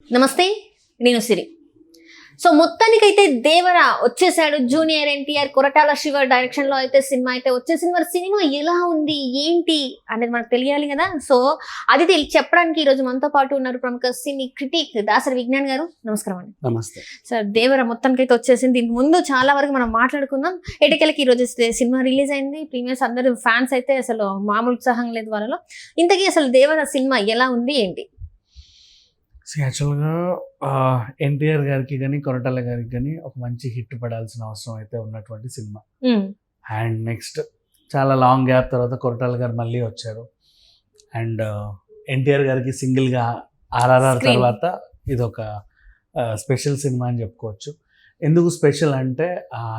నమస్తే, నేను సిరి. సో మొత్తానికైతే దేవర వచ్చేసాడు. జూనియర్ ఎన్టీఆర్ కొరటాల శివ డైరెక్షన్ లో అయితే సినిమా అయితే వచ్చేసింది. మరి సినిమా ఎలా ఉంది ఏంటి అనేది మనకు తెలియాలి కదా. సో అది చెప్పడానికి ఈ రోజు మనతో పాటు ఉన్నారు ప్రముఖ సినీ క్రిటిక్ దాసరి విజ్ఞాన్ గారు. నమస్కారం అండి. నమస్తే సార్, దేవర మొత్తానికైతే వచ్చేసింది. దీనికి ముందు చాలా వరకు మనం మాట్లాడుకుందాం. ఎటకెళ్ళకి ఈ రోజు సినిమా రిలీజ్ అయింది. ప్రీమియర్స్ అందరూ ఫ్యాన్స్ అయితే అసలు మామూలు ఉత్సాహం లేదు వాళ్ళలో. ఇంతకీ అసలు దేవర సినిమా ఎలా ఉంది ఏంటి? యాక్చువల్గా ఎన్టీఆర్ గారికి కానీ కొరటాల గారికి కానీ ఒక మంచి హిట్ పడాల్సిన అవసరం అయితే ఉన్నటువంటి సినిమా. అండ్ నెక్స్ట్ చాలా లాంగ్ గ్యాప్ తర్వాత కొరటాల గారు మళ్ళీ వచ్చారు. అండ్ ఎన్టీఆర్ గారికి సింగిల్గా ఆర్ఆర్ఆర్ తర్వాత ఇది ఒక స్పెషల్ సినిమా అని చెప్పుకోవచ్చు. ఎందుకు స్పెషల్ అంటే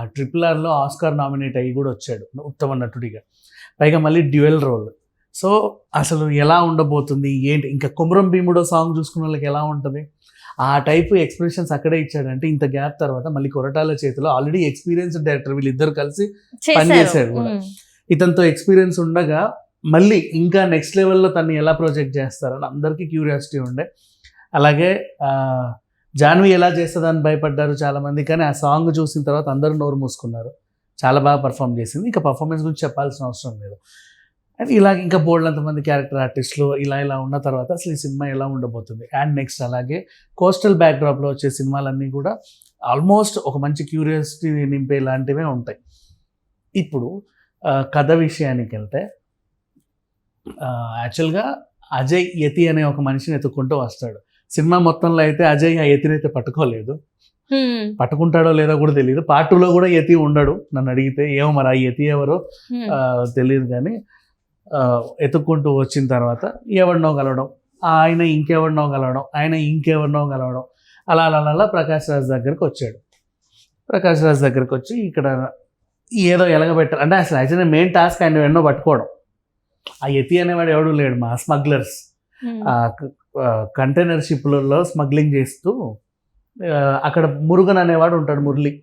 RRRలో ఆస్కార్ నామినేట్ అయ్యి కూడా వచ్చాడు ఉత్తమ నటుడిగా, పైగా మళ్ళీ డ్యూయల్ రోల్. సో అసలు ఎలా ఉండబోతుంది ఏంటి, ఇంకా కొమరం భీముడో సాంగ్ చూసుకున్న వాళ్ళకి ఎలా ఉంటుంది, ఆ టైప్ ఎక్స్ప్రెషన్స్ అక్కడే ఇచ్చాడంటే ఇంత గ్యాప్ తర్వాత మళ్ళీ కొరటాల చేతిలో ఆల్రెడీ ఎక్స్పీరియన్స్డ్ డైరెక్టర్ వీళ్ళిద్దరు కలిసి పనిచేశాడు కూడా. ఇతనితో ఎక్స్పీరియన్స్ ఉండగా మళ్ళీ ఇంకా నెక్స్ట్ లెవెల్లో తను ఎలా ప్రొజెక్ట్ చేస్తారని అందరికీ క్యూరియాసిటీ ఉండే. అలాగే జాన్వి ఎలా చేస్తుందని భయపడ్డారు చాలామంది, కానీ ఆ సాంగ్ చూసిన తర్వాత అందరూ నోరు మూసుకున్నారు. చాలా బాగా పర్ఫామ్ చేసింది. ఇంకా పర్ఫార్మెన్స్ గురించి చెప్పాల్సిన అవసరం లేదు. అండ్ ఇలా ఇంకా బోల్డంతమంది క్యారెక్టర్ ఆర్టిస్టులు ఇలా ఉన్న తర్వాత అసలు ఈ సినిమా ఎలా ఉండబోతుంది. అండ్ నెక్స్ట్ అలాగే కోస్టల్ బ్యాక్డ్రాప్లో వచ్చే సినిమాలన్నీ కూడా ఆల్మోస్ట్ ఒక మంచి క్యూరియాసిటీ నింపే లాంటివే ఉంటాయి. ఇప్పుడు కథ విషయానికి వెళ్తే యాక్చువల్గా అజయ్ యతి అనే ఒక మనిషిని ఎత్తుక్కుంటూ వస్తాడు. సినిమా మొత్తంలో అయితే అజయ్ ఆ యతిని అయితే పట్టుకోలేదు, పట్టుకుంటాడో లేదో కూడా తెలియదు. పార్ట్ 2లో కూడా యతి ఉండడు నన్ను అడిగితే. ఏమో మరి ఆ యతి ఎవరో తెలియదు, కానీ ఎత్తుక్కుంటూ వచ్చిన తర్వాత ఎవరినో కలవడం, ఆయన ఇంకెవరినో కలవడం, ఆయన ఇంకెవరినో కలవడం, అలా ప్రకాష్ రాజ్ దగ్గరికి వచ్చాడు. ప్రకాష్ రాజ్ దగ్గరికి వచ్చి ఇక్కడ ఏదో ఎలగబెట్టారు అంటే అసలు యాక్చువల్లీ మెయిన్ టాస్క్ ఆయన ఎన్నో పట్టుకోవడం. ఆ యతి అనేవాడు ఎవడు లేడు, మా స్మగ్లర్స్ కంటైనర్ షిప్లలో స్మగ్లింగ్ చేస్తూ అక్కడ మురుగన్ అనేవాడు ఉంటాడు, మురళి.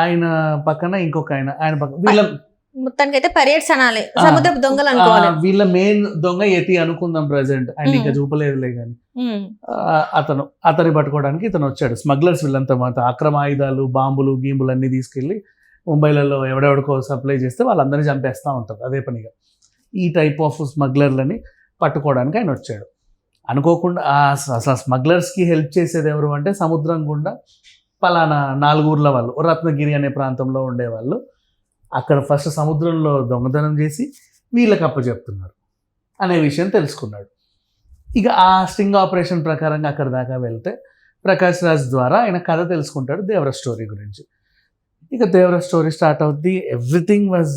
ఆయన పక్కన ఇంకొక ఆయన పక్కన వీళ్ళ మొత్తానికి అయితే పర్యటనాలే సముద్రపు దొంగలు అనుకోవాలి. వీళ్ళ మెయిన్ దొంగ యతి అనుకుందాం ప్రెసెంట్, ఆయన ఇంకా చూపలేదులే కానీ. అతన్ని పట్టుకోవడానికి ఇతను వచ్చాడు. స్మగ్లర్స్ వీళ్ళంతా మాత్రం అక్రమ ఆయుధాలు, బాంబులు, గీంబులు అన్ని తీసుకెళ్లి ముంబైలలో ఎవడెవడికో సప్లై చేస్తే వాళ్ళందరినీ చంపేస్తూ ఉంటారు అదే పనిగా. ఈ టైప్ ఆఫ్ స్మగ్లర్లని పట్టుకోవడానికి ఆయన వచ్చాడు. అనుకోకుండా అసలు స్మగ్లర్స్కి హెల్ప్ చేసేది ఎవరు అంటే సముద్రం గుండా పలానా 4 ఊర్ల వాళ్ళు, రత్నగిరి అనే ప్రాంతంలో ఉండేవాళ్ళు. అక్కడ ఫస్ట్ సముద్రంలో దొంగతనం చేసి వీళ్ళకి అప్పచెప్తున్నారు అనే విషయం తెలుసుకున్నాడు. ఇక ఆ స్టింగ్ ఆపరేషన్ ప్రకారంగా అక్కడ దాకా వెళ్తే ప్రకాష్ రాజ్ ద్వారా ఆయన కథ తెలుసుకుంటాడు దేవర స్టోరీ గురించి. ఇక దేవర స్టోరీ స్టార్ట్ అవుద్ది. ఎవ్రీథింగ్ వాజ్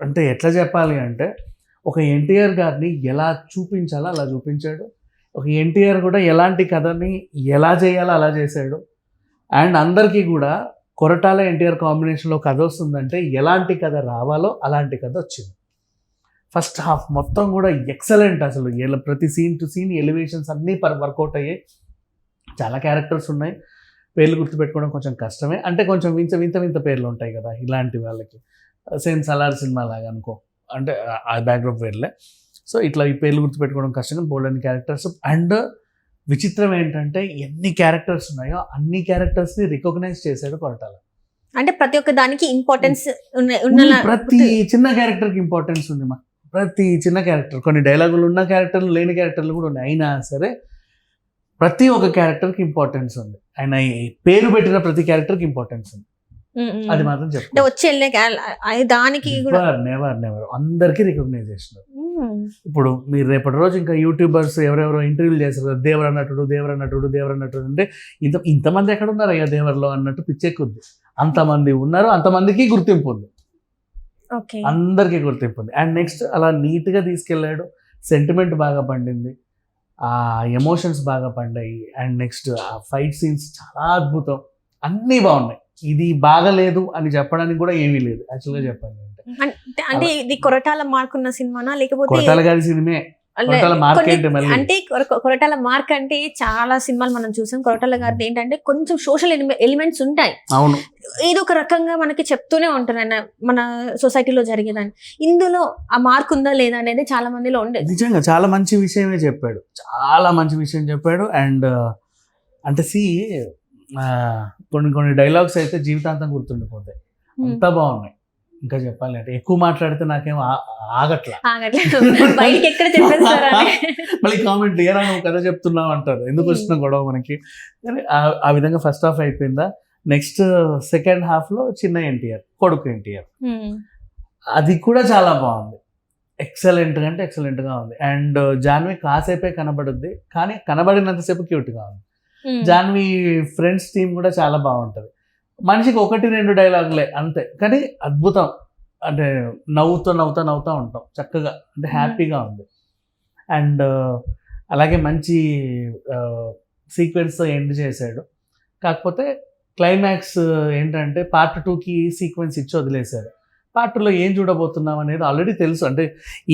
అంటే ఎట్లా చెప్పాలి అంటే ఒక ఎన్టీఆర్ గారిని ఎలా చూపించాలో అలా చూపించాడు. ఒక ఎన్టీఆర్ కూడా ఎలాంటి కథని ఎలా చేయాలో అలా చేశాడు. అండ్ అందరికీ కూడా కొరటాల ఎన్టీఆర్ కాంబినేషన్లో కథ వస్తుందంటే ఎలాంటి కథ రావాలో అలాంటి కథ వచ్చింది. ఫస్ట్ హాఫ్ మొత్తం కూడా ఎక్సలెంట్. అసలు ప్రతి సీన్ టు సీన్ ఎలివేషన్స్ అన్నీ వర్కౌట్ అయ్యాయి. చాలా క్యారెక్టర్స్ ఉన్నాయి, పేర్లు గుర్తుపెట్టుకోవడం కొంచెం కష్టమే. అంటే కొంచెం వింత పేర్లు ఉంటాయి కదా ఇలాంటి వాళ్ళకి. సేమ్ సలార్ సినిమా లాగా అనుకో, అంటే ఆ బ్యాక్డ్రాప్ వేర్లే. సో ఇట్లా ఈ పేర్లు గుర్తుపెట్టుకోవడం కష్టంగా బోల్డెన్ క్యారెక్టర్స్. అండ్ విచిత్రం ఏంటంటే ఎన్ని క్యారెక్టర్స్ ఉన్నాయో అన్ని క్యారెక్టర్స్ని రికగ్నైజ్ చేశాడు కొరటాల. అంటే ప్రతి ఒక్క దానికి ఇంపార్టెన్స్, ప్రతి చిన్న క్యారెక్టర్కి ఇంపార్టెన్స్ ఉంది. ప్రతి చిన్న క్యారెక్టర్, కొన్ని డైలాగులు ఉన్న క్యారెక్టర్లు లేని క్యారెక్టర్లు కూడా ఉన్నాయి. అయినా సరే ప్రతి ఒక్క క్యారెక్టర్కి ఇంపార్టెన్స్ ఉంది. ఆయన పేరు పెట్టిన ప్రతి క్యారెక్టర్కి ఇంపార్టెన్స్ ఉంది. అది మాత్రం చెప్తాను. వచ్చే దానికి నెవర్ అందరికీ రికగ్నైజేషన్. ఇప్పుడు మీరు రేపటి రోజు ఇంకా యూట్యూబర్స్ ఎవరెవరో ఇంటర్వ్యూలు చేస్తారు, దేవర నటుడు అంటే ఇంతమంది ఎక్కడ ఉన్నారు అయ్యా దేవర్లో అన్నట్టు పిచ్చెక్కుద్ది. అంతమంది ఉన్నారు, అంతమందికి గుర్తింపు ఉంది, అందరికీ గుర్తింపు ఉంది. అండ్ నెక్స్ట్ అలా నీట్గా తీసుకెళ్ళాడు. సెంటిమెంట్ బాగా పండింది, ఆ ఎమోషన్స్ బాగా పండాయి. అండ్ నెక్స్ట్ ఆ ఫైట్ సీన్స్ చాలా అద్భుతం, అన్నీ బాగున్నాయి. ఇది బాగలేదు అని చెప్పడానికి కూడా ఏమీ లేదు యాక్చువల్గా చెప్పాలి అంటే. అంటే ఇది కొరటాల మార్కున్న సినిమానా లేకపోతే కొరటాల గారి సినిమే కొరటాల మార్క్ ఏంటి మళ్ళీ? అంటే కొరటాల మార్క్ అంటే చాలా సినిమాలు మనం చూసాం. కొరటాల గారిది ఏంటంటే కొంచెం సోషల్ ఎలిమెంట్స్ ఉంటాయి. అవును, ఏదో ఒక రకంగా మనకి చెప్తూనే ఉంటారు ఆయన మన సొసైటీలో జరిగేదాన్ని. ఇందులో ఆ మార్క్ ఉందా లేదా అనేది చాలా మందిలో ఉండేది. నిజంగా చాలా మంచి విషయమే చెప్పాడు, చాలా మంచి విషయం చెప్పాడు. అండ్ అంటే కొన్ని డైలాగ్స్ అయితే జీవితాంతం గుర్తుండిపోతాయి, అంత బాగున్నాయి. ఇంకా చెప్పాలి అంటే ఎక్కువ మాట్లాడితే నాకేం ఆగట్లా. బయటికి ఎక్కడ చెప్పేస్తారా మళ్ళీ కామెంట్ ఏరా నువ్వు కథ చెప్తున్నావు అంటారు, ఎందుకు వచ్చిన గొడవ మనకి. కానీ ఆ విధంగా ఫస్ట్ హాఫ్ అయిపోయిందా. నెక్స్ట్ సెకండ్ హాఫ్ లో చిన్న ఎన్టీఆర్, కొడుకు ఎన్టీఆర్, అది కూడా చాలా బాగుంది. ఎక్సలెంట్ అంటే ఎక్సలెంట్ గా ఉంది. అండ్ జాన్వి కాసేపే కనబడుద్ది, కానీ కనబడినంతసేపు క్యూట్ గా ఉంది. జాన్వి ఫ్రెండ్స్ టీం కూడా చాలా బాగుంటది. మనిషికి 1-2 డైలాగులే అంతే, కానీ అద్భుతం. అంటే నవ్వుతా ఉంటాం చక్కగా, అంటే హ్యాపీగా ఉంది. అండ్ అలాగే మంచి సీక్వెన్స్తో ఎండ్ చేశాడు. కాకపోతే క్లైమాక్స్ ఏంటంటే పార్ట్ 2కి సీక్వెన్స్ ఇచ్చి వదిలేశారు. పార్ట్ 2లో ఏం చూడబోతున్నాం అనేది ఆల్రెడీ తెలుసు. అంటే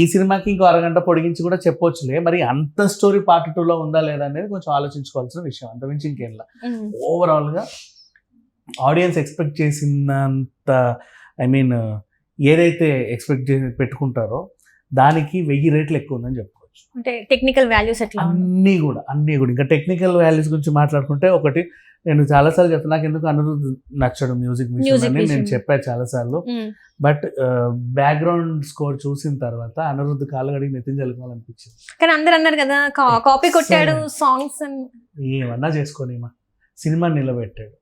ఈ సినిమాకి ఇంకో అరగంట పొడిగించి కూడా చెప్పొచ్చులే, మరి అంత స్టోరీ పార్ట్ 2లో ఉందా లేదా అనేది కొంచెం ఆలోచించుకోవాల్సిన విషయం, అంతమించి ఇంకేంలా. ఓవరాల్గా ఆడియన్స్ ఎక్స్పెక్ట్ చేసినంత, ఐ మీన్ ఏదైతే ఎక్స్పెక్ట్ చేసి పెట్టుకుంటారో దానికి 1000 రెట్లు ఎక్కువ ఉందని చెప్పుకోవచ్చు. అంటే టెక్నికల్ వాల్యూస్ ఎట్లా అన్నీ కూడా ఇంకా టెక్నికల్ వాల్యూస్ గురించి మాట్లాడుకుంటే, ఒకటి నేను చాలాసార్లు చెప్తాను, నాకు ఎందుకు అనిరుద్ధ్ నచ్చడు మ్యూజిక్ విషయం అని నేను చెప్పాను చాలాసార్లు. బట్ బ్యాక్గ్రౌండ్ స్కోర్ చూసిన తర్వాత అనిరుద్ధ్ కాళ్ళగడికి నెత్తిన చల్లుకోవాలనిపించింది. కానీ అందరు అన్నారు కదా కాపీ కొట్టాడు సాంగ్స్, ఏమన్నా చేసుకొని సినిమా నిలబెట్టాడు.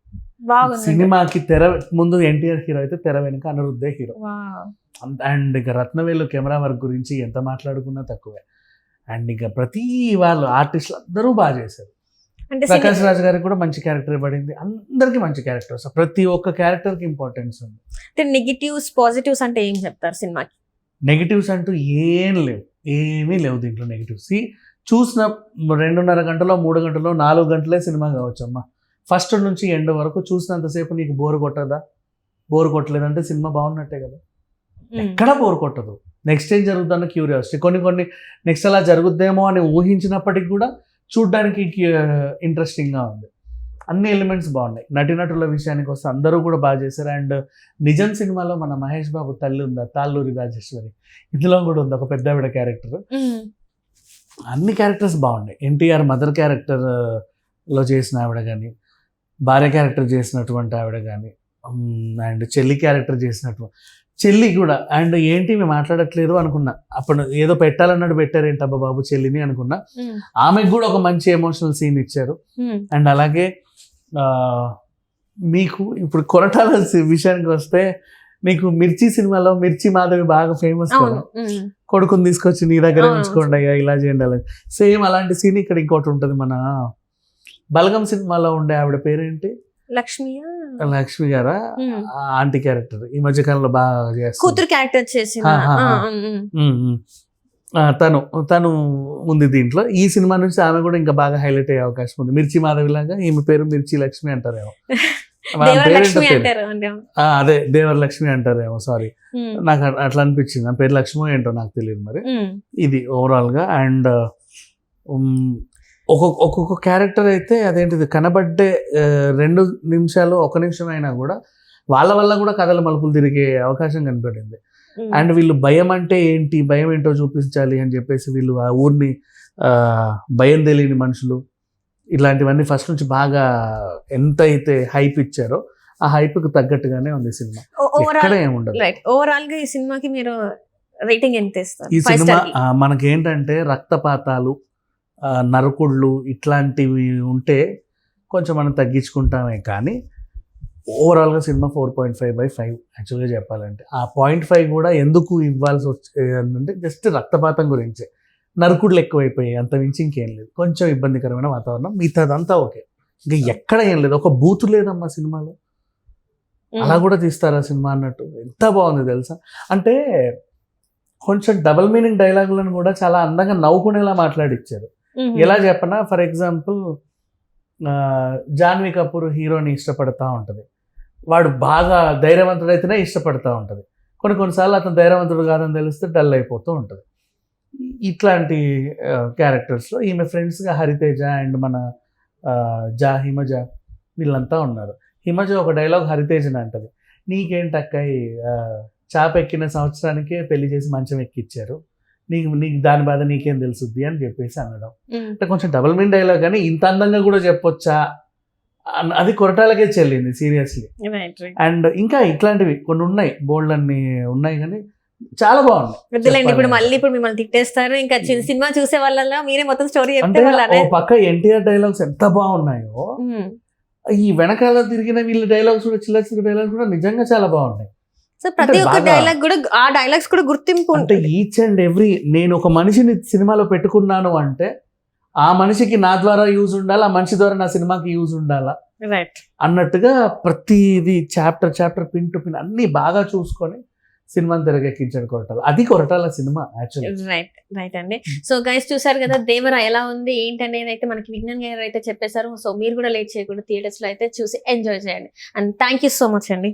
సినిమాకి తెర ముందు ఎన్టీఆర్ హీరో అయితే తెర వెనుక అనిరుద్ధే హీరో. అండ్ ఇక రత్నవేలు కెమెరా వర్క్ గురించి ఎంత మాట్లాడుకున్నా తక్కువే. అండ్ ఇక ప్రతి వాళ్ళు ఆర్టిస్టులు అందరూ బాగా చేశారు. ప్రకాష్ రాజ్ గారికి కూడా మంచి క్యారెక్టర్ పడింది, అందరికి మంచి క్యారెక్టర్స్, ప్రతి ఒక్క క్యారెక్టర్ కి ఇంపార్టెన్స్ ఉంది. అంటే నెగిటివ్స్ పాజిటివ్స్ అంటే ఏం చెప్తారు సినిమాకి? నెగిటివ్స్ అంటూ ఏమీ లేవు దీంట్లో. నెగిటివ్స్ చూసిన 2.5 గంటలో 3 గంటలో 4 గంటలే సినిమా కావచ్చు అమ్మా. ఫస్ట్ నుంచి ఎండ్ వరకు చూసినంతసేపు నీకు బోర్ కొట్టదా? బోర్ కొట్టలేదంటే సినిమా బాగున్నట్టే కదా. ఎక్కడ బోర్ కొట్టదు. నెక్స్ట్ ఏం జరుగుతుందన్న క్యూరియాసిటీ, కొన్ని నెక్స్ట్ అలా జరుగుద్దేమో అని ఊహించినప్పటికి కూడా చూడ్డానికి ఇంట్రెస్టింగ్గా ఉంది. అన్ని ఎలిమెంట్స్ బాగున్నాయి. నటీనటుల విషయానికి వస్తే అందరూ కూడా బాగా చేశారు. అండ్ నిజం సినిమాలో మన మహేష్ బాబు తల్లి ఉందా, తాళ్ళూరి రాజేశ్వరి, ఇందులో కూడా ఉంది ఒక పెద్ద ఆవిడ క్యారెక్టర్. అన్ని క్యారెక్టర్స్ బాగున్నాయి. ఎన్టీఆర్ మదర్ క్యారెక్టర్లో చేసిన ఆవిడ కానీ, భార్య క్యారెక్టర్ చేసినటువంటి ఆవిడ కానీ, అండ్ చెల్లి క్యారెక్టర్ చేసినటువంటి చెల్లి కూడా. అండ్ ఏంటి మేము మాట్లాడట్లేదు అనుకున్నా, అప్పుడు ఏదో పెట్టాలన్నాడు, పెట్టారేంటబ్బా బాబు చెల్లిని అనుకున్నా. ఆమెకు కూడా ఒక మంచి ఎమోషనల్ సీన్ ఇచ్చారు. అండ్ అలాగే మీకు ఇప్పుడు కొరటాల విషయానికి వస్తే, మీకు మిర్చి సినిమాలో మిర్చి మాధవి బాగా ఫేమస్ కదా, కొడుకుని తీసుకొచ్చి నీ దగ్గర ఉంచుకోండి అయ్యా, ఇలా చేయండి అలా. సేమ్ అలాంటి సీన్ ఇక్కడ ఇంకోటి ఉంటుంది. మన బలగం సినిమాలో ఉండే ఆవిడ పేరేంటి, లక్ష్మి గారా, ఆంటీ క్యారెక్టర్ ఈ మధ్య కాలంలో బాగా కూతురు క్యారెక్టర్ చేసి తను ఉంది దీంట్లో. ఈ సినిమా నుంచి ఆమె కూడా ఇంకా బాగా హైలైట్ అయ్యే అవకాశం ఉంది. మిర్చి మాధవి లాగా ఈమె పేరు మిర్చి లక్ష్మి అంటారేమో, అదే దేవరలక్ష్మి అంటారేమో, సారీ నాకు అట్లా అనిపించింది. ఆ పేరు లక్ష్మి ఏంటో నాకు తెలియదు మరి. ఇది ఓవరాల్ గా. అండ్ ఒక్కొక్క క్యారెక్టర్ అయితే అదేంటిది కనబడ్డే 2 నిమిషాలు 1 నిమిషం అయినా కూడా వాళ్ళ వల్ల కూడా కథల మలుపులు తిరిగే అవకాశం కనపడింది. అండ్ వీళ్ళు భయం అంటే ఏంటి, భయం ఏంటో చూపించాలి అని చెప్పేసి వీళ్ళు ఆ ఊరిని భయం తెలియని మనుషులు, ఇలాంటివన్నీ ఫస్ట్ నుంచి బాగా ఎంత అయితే హైప్ ఇచ్చారో ఆ హైప్కి తగ్గట్టుగానే ఉంది సినిమా. ఎక్కడ ఏముండదు. ఓవరాల్ గా ఈ సినిమాకి మీరు రేటింగ్ ఎంత ఇస్తారు? ఈ సినిమా మనకేంటంటే రక్తపాతాలు, నరకుళ్ళు ఇట్లాంటివి ఉంటే కొంచెం మనం తగ్గించుకుంటామే, కానీ ఓవరాల్గా సినిమా 4.5/5 యాక్చువల్గా చెప్పాలంటే. ఆ 0.5 కూడా ఎందుకు ఇవ్వాల్సి వచ్చే జస్ట్ రక్తపాతం గురించే. నరకుళ్ళు ఎక్కువైపోయాయి, అంత మించి ఇంకేం లేదు. కొంచెం ఇబ్బందికరమైన వాతావరణం, మిగతాదంతా ఓకే. ఇంకా ఎక్కడ ఏం లేదు. ఒక బూతు లేదమ్మా సినిమాలో, అలా కూడా తీస్తారా సినిమా అన్నట్టు. ఎంత బాగుంది తెలుసా. అంటే కొంచెం డబల్ మీనింగ్ డైలాగులను కూడా చాలా అందంగా నవ్వుకునేలా మాట్లాడిచ్చారు. ఎలా చెప్పనా, ఫర్ ఎగ్జాంపుల్ జాన్వీ కపూర్ హీరోని ఇష్టపడతా ఉంటుంది, వాడు బాగా ధైర్యవంతుడైతేనే ఇష్టపడతా ఉంటుంది. కొన్నిసార్లు అతను ధైర్యవంతుడు కాదని తెలిస్తే డల్ అయిపోతూ ఉంటుంది. ఇట్లాంటి క్యారెక్టర్స్లో ఈమె ఫ్రెండ్స్గా హరితేజ అండ్ మన హిమజ వీళ్ళంతా ఉన్నారు. హిమజ ఒక డైలాగ్ హరితేజని అంటది, నీకేంటక్కయ్ చాప ఎక్కిన సంవత్సరానికే పెళ్లి చేసి మంచం ఎక్కిచ్చారు, నీకు దాని బాధ నీకేం తెలుసుద్ది అని చెప్పేసి అనడం. అంటే కొంచెం డబుల్ మీన్ డైలాగ్ కానీ ఇంత అందంగా కూడా చెప్పొచ్చా అది కొరటాలకే చెల్లింది సీరియస్లీ. అండ్ ఇంకా ఇట్లాంటివి కొన్ని ఉన్నాయి, బోల్డ్ అన్ని ఉన్నాయి కానీ చాలా బాగుంది. వద్దులేండి, ఇప్పుడు మిమ్మల్ని తిట్టేస్తారు. ఇంకా సినిమా చూసే వాళ్ళ మీరే మొత్తం స్టోరీ అంటే చెప్తే ఓ పక్క ఎన్టీఆర్ డైలాగ్స్ ఎంత బాగున్నాయో, ఈ వెనకాల తిరిగిన వీళ్ళ డైలాగ్స్ కూడా చిల్ల డైలాగ్స్ కూడా నిజంగా చాలా బాగున్నాయి. సో ప్రతి ఒక్క డైలాగ్ కూడా ఆ డైలాగ్స్ కూడా గుర్తింపు అంటే ఈచ్ అండ్ ఎవ్రీ, నేను ఒక మనిషిని సినిమాలో పెట్టుకున్నాను అంటే ఆ మనిషికి నా ద్వారా యూజ్ ఉండాలి, ఆ మనిషి ద్వారా నా సినిమాకి యూజ్ ఉండాలా అన్నట్టుగా ప్రతిది చాప్టర్ పిన్ టు పిన్ అన్ని బాగా చూసుకొని సినిమాని తెరకెక్కించాడు కొరటాల. అది కొరటాల సినిమా యాక్చువల్లీ. రైట్ అండి. సో గైస్ చూసారు కదా దేవర ఎలా ఉంది ఏంటి అనేది అయితే మనకి విజ్ఞాన్ గారు అయితే చెప్పేశారు. సో మీరు కూడా లేట్ చేయకుండా థియేటర్స్ లో అయితే చూసి ఎంజాయ్ చేయండి. And thank you so much అండి.